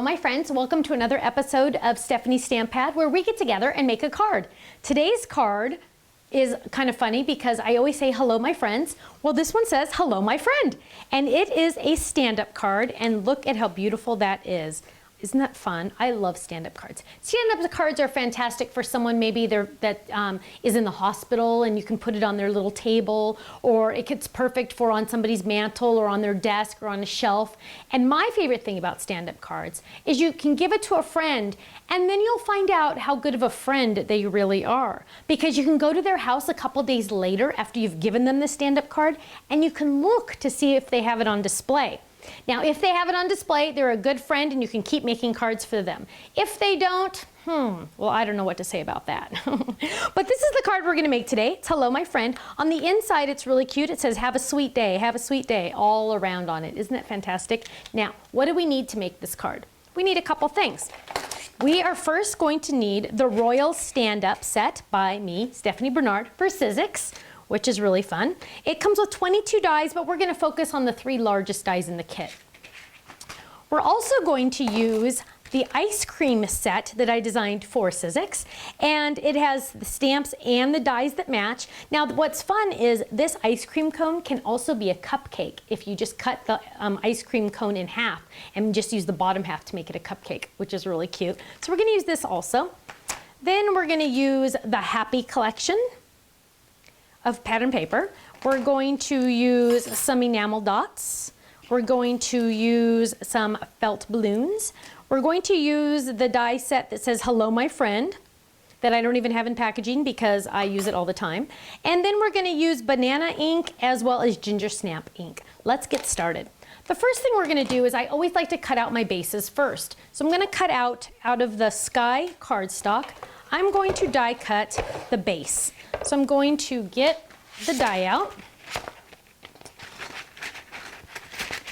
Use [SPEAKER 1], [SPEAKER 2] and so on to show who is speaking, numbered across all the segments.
[SPEAKER 1] Hello, my friends. Welcome to another episode of Stephanie's Stamp Pad, where we get together and make a card. Today's card is kind of funny because I always say hello, my friends. Well, this one says hello, my friend, and it is a stand-up card, and look at how beautiful that is. Isn't that fun? I love stand-up cards. Stand-up cards are fantastic for someone maybe that is in the hospital, and you can put it on their little table, or it gets perfect for on somebody's mantle or on their desk or on a shelf. And my favorite thing about stand-up cards is you can give it to a friend, and then you'll find out how good of a friend they really are, because you can go to their house a couple days later after you've given them the stand-up card, and you can look to see if they have it on display. Now, if they have it on display, they're a good friend and you can keep making cards for them. If they don't, well, I don't know what to say about that. But this is the card we're going to make today. It's hello, my friend. On the inside, it's really cute. It says, have a sweet day, all around on it. Isn't that fantastic? Now, what do we need to make this card? We need a couple things. We are first going to need the Royal Stand-Up set by me, Stephanie Bernard, for Sizzix, which is really fun. It comes with 22 dies, but we're gonna focus on the 3 largest dies in the kit. We're also going to use the ice cream set that I designed for Sizzix, and it has the stamps and the dies that match. Now, what's fun is this ice cream cone can also be a cupcake if you just cut the ice cream cone in half and just use the bottom half to make it a cupcake, which is really cute. So we're gonna use this also. Then we're gonna use the Happy Collection of pattern paper. We're going to use some enamel dots. We're going to use some felt balloons. We're going to use the die set that says hello, my friend, that I don't even have in packaging because I use it all the time. And then we're gonna use banana ink as well as ginger snap ink. Let's get started. The first thing we're gonna do is I always like to cut out my bases first. So I'm gonna cut out of the Sky cardstock. I'm going to die cut the base. So I'm going to get the die out,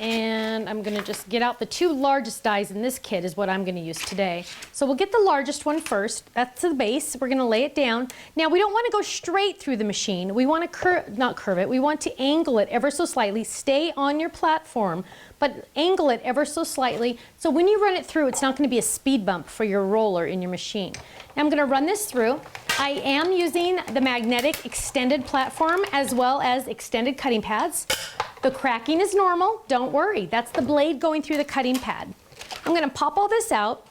[SPEAKER 1] and I'm going to just get out the 2 largest dies in this kit is what I'm going to use today. So we'll get the largest one first. That's the base. We're going to lay it down. Now, we don't want to go straight through the machine. We want to not curve it. We want to angle it ever so slightly. Stay on your platform, but angle it ever so slightly. So when you run it through, it's not going to be a speed bump for your roller in your machine. Now I'm going to run this through. I am using the magnetic extended platform as well as extended cutting pads. The cracking is normal, don't worry. That's the blade going through the cutting pad. I'm gonna pop all this out,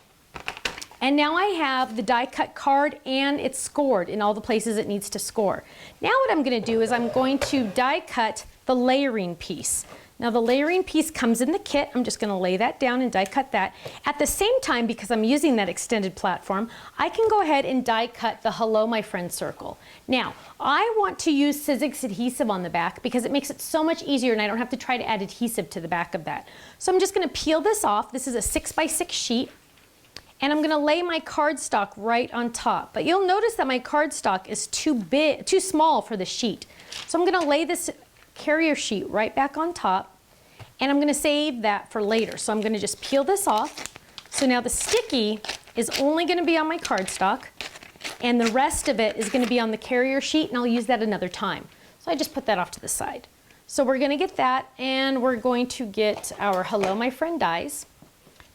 [SPEAKER 1] and now I have the die cut card and it's scored in all the places it needs to score. Now what I'm gonna do is I'm going to die cut the layering piece. Now the layering piece comes in the kit. I'm just gonna lay that down and die cut that. At the same time, because I'm using that extended platform, I can go ahead and die cut the hello, my friend circle. Now, I want to use Sizzix adhesive on the back because it makes it so much easier and I don't have to try to add adhesive to the back of that. So I'm just gonna peel this off. This is a 6x6 sheet, and I'm gonna lay my cardstock right on top. But you'll notice that my cardstock is too small for the sheet. So I'm gonna lay this carrier sheet right back on top, and I'm going to save that for later. So I'm going to just peel this off. So now the sticky is only going to be on my cardstock, and the rest of it is going to be on the carrier sheet, and I'll use that another time. So I just put that off to the side. So we're going to get that, and we're going to get our hello, my friend dies.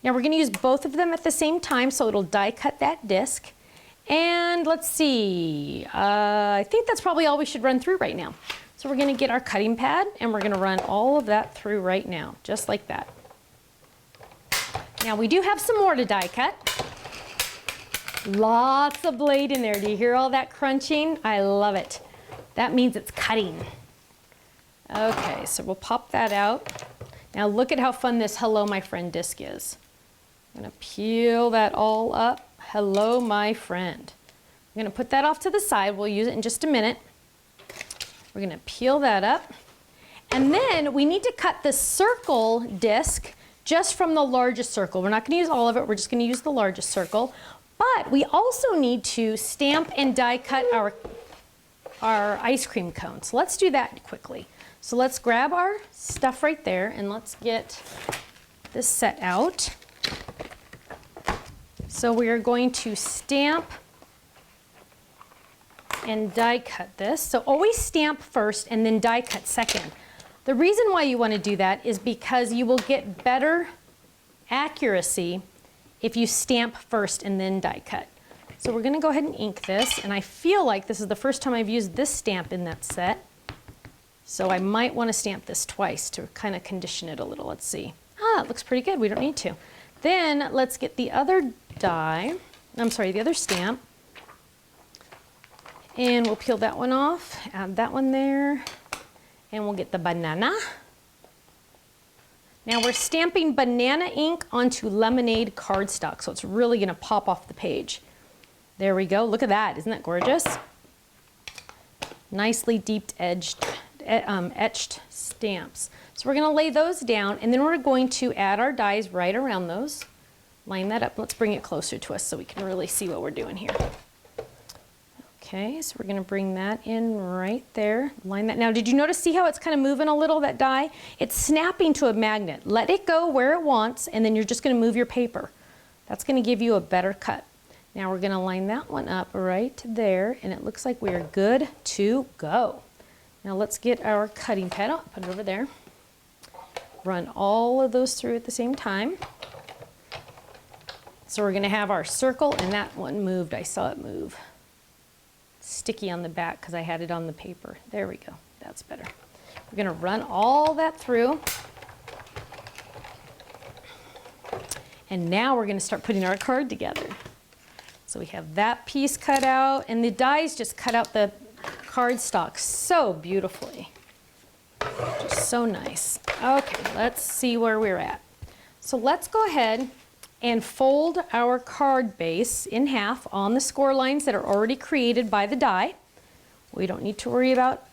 [SPEAKER 1] Now we're going to use both of them at the same time, so it'll die cut that disc. And let's see, I think that's probably all we should run through right now. So we're going to get our cutting pad, and we're going to run all of that through right now, just like that. Now we do have some more to die cut. Lots of blade in there. Do you hear all that crunching? I love it. That means it's cutting. Okay, so we'll pop that out. Now look at how fun this hello, my friend disc is. I'm going to peel that all up. Hello, my friend. I'm going to put that off to the side. We'll use it in just a minute. We're going to peel that up, and then we need to cut the circle disc just from the largest circle. We're not going to use all of it, we're just going to use the largest circle, but we also need to stamp and die cut our ice cream cone. So let's do that quickly. So let's grab our stuff right there, and let's get this set out. So we are going to stamp and die cut this. So always stamp first and then die cut second. The reason why you want to do that is because you will get better accuracy if you stamp first and then die cut. So we're gonna go ahead and ink this, and I feel like this is the first time I've used this stamp in that set. So I might wanna stamp this twice to kind of condition it a little. Let's see. Ah, it looks pretty good, we don't need to. Then let's get the other die, the other stamp. And we'll peel that one off, add that one there, and we'll get the banana. Now we're stamping banana ink onto lemonade cardstock, so it's really gonna pop off the page. There we go, look at that, isn't that gorgeous? Nicely deep edged, etched stamps. So we're gonna lay those down, and then we're going to add our dies right around those. Line that up, let's bring it closer to us so we can really see what we're doing here. Okay, so we're gonna bring that in right there, line that. Now, did you notice, see how it's kind of moving a little, that die? It's snapping to a magnet. Let it go where it wants, and then you're just gonna move your paper. That's gonna give you a better cut. Now we're gonna line that one up right there, and it looks like we're good to go. Now let's get our cutting pad, put it over there. Run all of those through at the same time. So we're gonna have our circle, and that one moved, I saw it move. Sticky on the back because I had it on the paper. There we go, that's better. We're gonna run all that through. And now we're gonna start putting our card together. So we have that piece cut out, and the dies just cut out the cardstock so beautifully. Just so nice. Okay, let's see where we're at. So let's go ahead and fold our card base in half on the score lines that are already created by the die. We don't need to worry about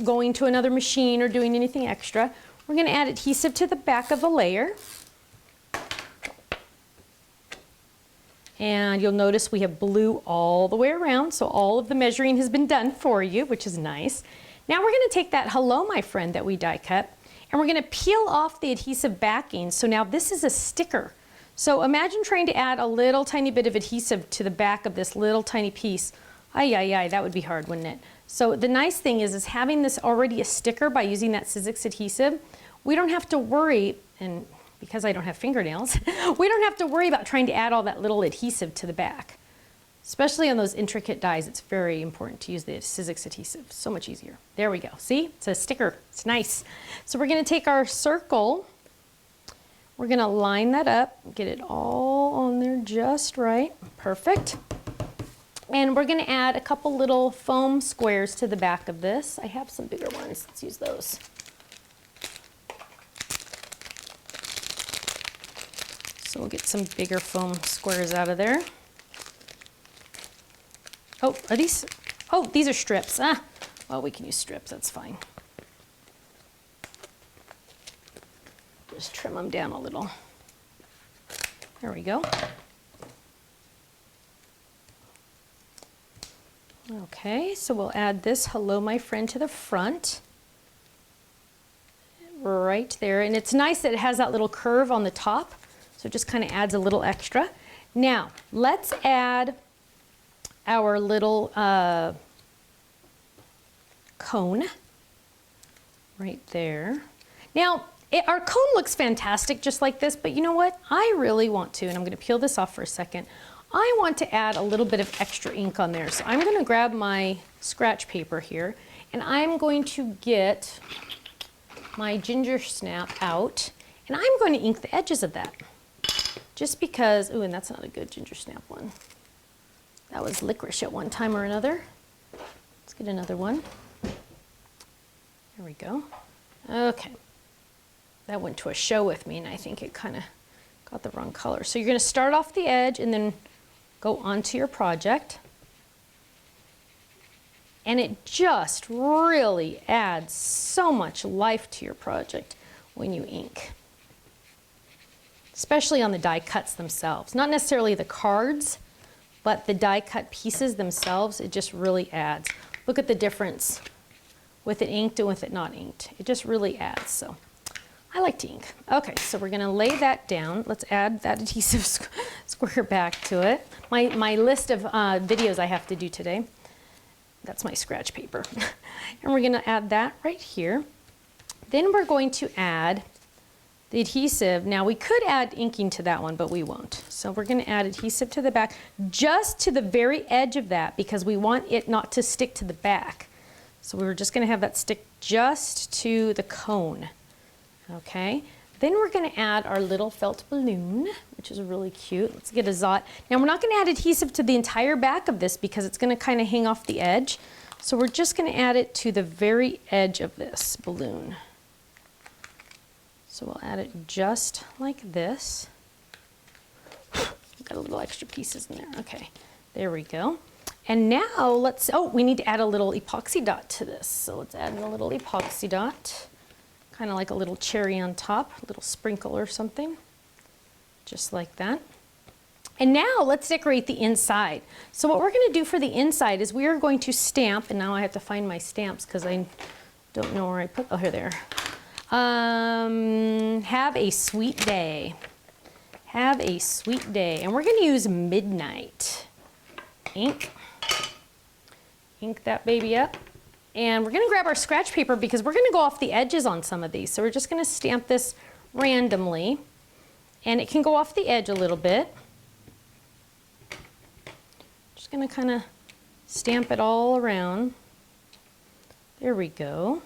[SPEAKER 1] going to another machine or doing anything extra. We're going to add adhesive to the back of the layer. And you'll notice we have blue all the way around, so all of the measuring has been done for you, which is nice. Now we're going to take that Hello My Friend that we die cut, and we're going to peel off the adhesive backing. So now this is a sticker. So imagine trying to add a little tiny bit of adhesive to the back of this little tiny piece. Ay, that would be hard, wouldn't it? So the nice thing is having this already a sticker by using that Sizzix adhesive, we don't have to worry, and because I don't have fingernails, we don't have to worry about trying to add all that little adhesive to the back. Especially on those intricate dies, it's very important to use the Sizzix adhesive. So much easier. There we go. See? It's a sticker. It's nice. So we're going to take our circle. We're going to line that up, get it all on there just right. Perfect. And we're going to add a couple little foam squares to the back of this. I have some bigger ones. Let's use those. So we'll get some bigger foam squares out of there. Oh, are these? Oh, these are strips. Ah, well, we can use strips. That's fine. Just trim them down a little. There we go. Okay, so we'll add this Hello My Friend to the front. Right there. And it's nice that it has that little curve on the top. So it just kind of adds a little extra. Now, let's add our little cone right there. Now, our cone looks fantastic just like this, but you know what? I really want to, and I'm going to peel this off for a second. I want to add a little bit of extra ink on there. So I'm going to grab my scratch paper here, and I'm going to get my ginger snap out, and I'm going to ink the edges of that. Just because, ooh, and that's not a good ginger snap one. That was licorice at one time or another. Let's get another one. There we go. Okay. That went to a show with me, and I think it kind of got the wrong color. So you're going to start off the edge and then go onto your project. And it just really adds so much life to your project when you ink. Especially on the die cuts themselves. Not necessarily the cards, but the die cut pieces themselves, it just really adds. Look at the difference with it inked and with it not inked. It just really adds, so I like to ink. Okay, so we're gonna lay that down. Let's add that adhesive square back to it. My list of videos I have to do today. That's my scratch paper. And we're gonna add that right here. Then we're going to add the adhesive. Now we could add inking to that one, but we won't. So we're going to add adhesive to the back, just to the very edge of that, because we want it not to stick to the back. So we're just going to have that stick just to the cone. Okay. Then we're going to add our little felt balloon, which is really cute. Let's get a Zot. Now we're not going to add adhesive to the entire back of this because it's going to kind of hang off the edge. So we're just going to add it to the very edge of this balloon. So we'll add it just like this. Got a little extra pieces in there. Okay, there we go. And now let's, oh, we need to add a little epoxy dot to this. So let's add in a little epoxy dot. Kind of like a little cherry on top, a little sprinkle or something, just like that. And now let's decorate the inside. So what we're going to do for the inside is we are going to stamp, and now I have to find my stamps because I don't know where I put, oh, here they are. Have a sweet day. Have a sweet day. And we're going to use Midnight ink. Ink that baby up. And we're going to grab our scratch paper because we're going to go off the edges on some of these. So we're just going to stamp this randomly. And it can go off the edge a little bit. Just going to kind of stamp it all around. There we go.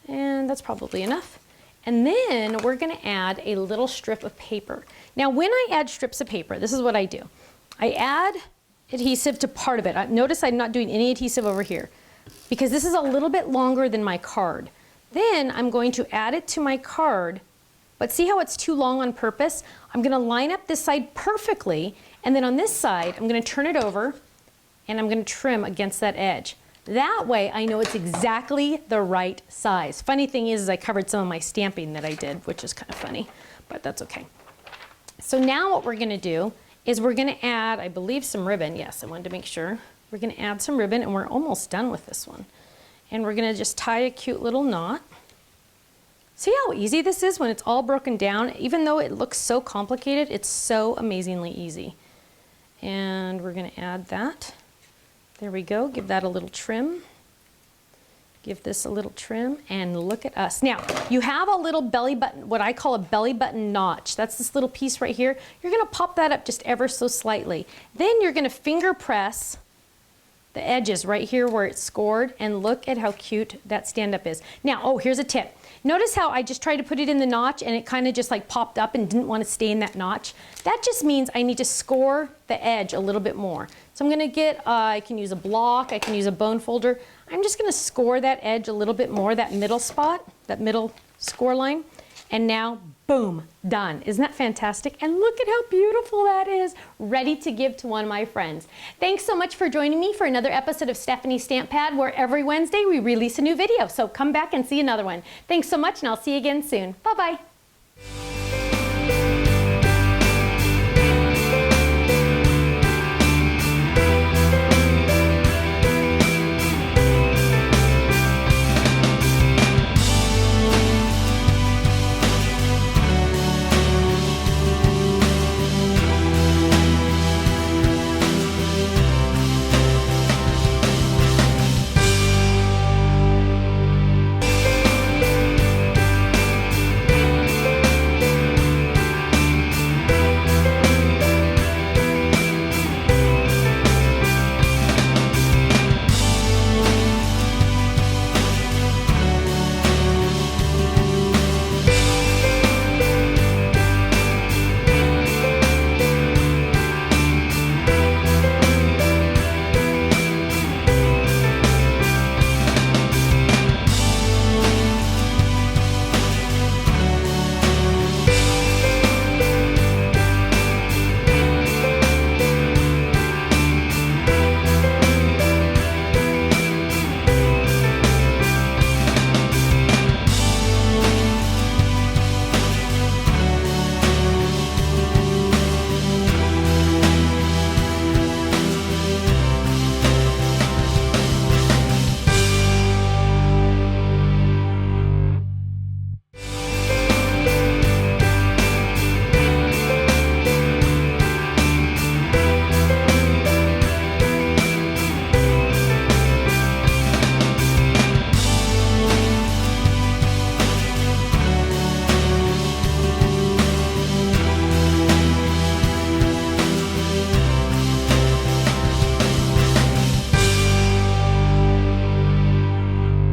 [SPEAKER 1] And that's probably enough. And then we're going to add a little strip of paper. Now when I add strips of paper, this is what I do. I add adhesive to part of it. Notice I'm not doing any adhesive over here, because this is a little bit longer than my card. Then I'm going to add it to my card, but see how it's too long on purpose? I'm going to line up this side perfectly, and then on this side, I'm going to turn it over, and I'm going to trim against that edge. That way, I know it's exactly the right size. Funny thing is I covered some of my stamping that I did, which is kind of funny, but that's okay. So now what we're going to do is we're going to add, I believe, some ribbon. Yes, I wanted to make sure. We're going to add some ribbon, and we're almost done with this one. And we're going to just tie a cute little knot. See how easy this is when it's all broken down? Even though it looks so complicated, it's so amazingly easy. And we're going to add that. There we go. Give that a little trim. Give this a little trim, and look at us. Now, you have a little belly button, what I call a belly button notch. That's this little piece right here. You're going to pop that up just ever so slightly. Then you're going to finger press the edges right here where it's scored, and look at how cute that stand-up is. Now, oh, here's a tip. Notice how I just tried to put it in the notch and it kind of just like popped up and didn't want to stay in that notch. That just means I need to score the edge a little bit more. So I'm going to get, I can use a block, I can use a bone folder. I'm just going to score that edge a little bit more, that middle spot, that middle score line. And now, boom, done. Isn't that fantastic? And look at how beautiful that is, ready to give to one of my friends. Thanks so much for joining me for another episode of Stephanie's Stamp Pad, where every Wednesday we release a new video. So come back and see another one. Thanks so much, and I'll see you again soon. Bye-bye.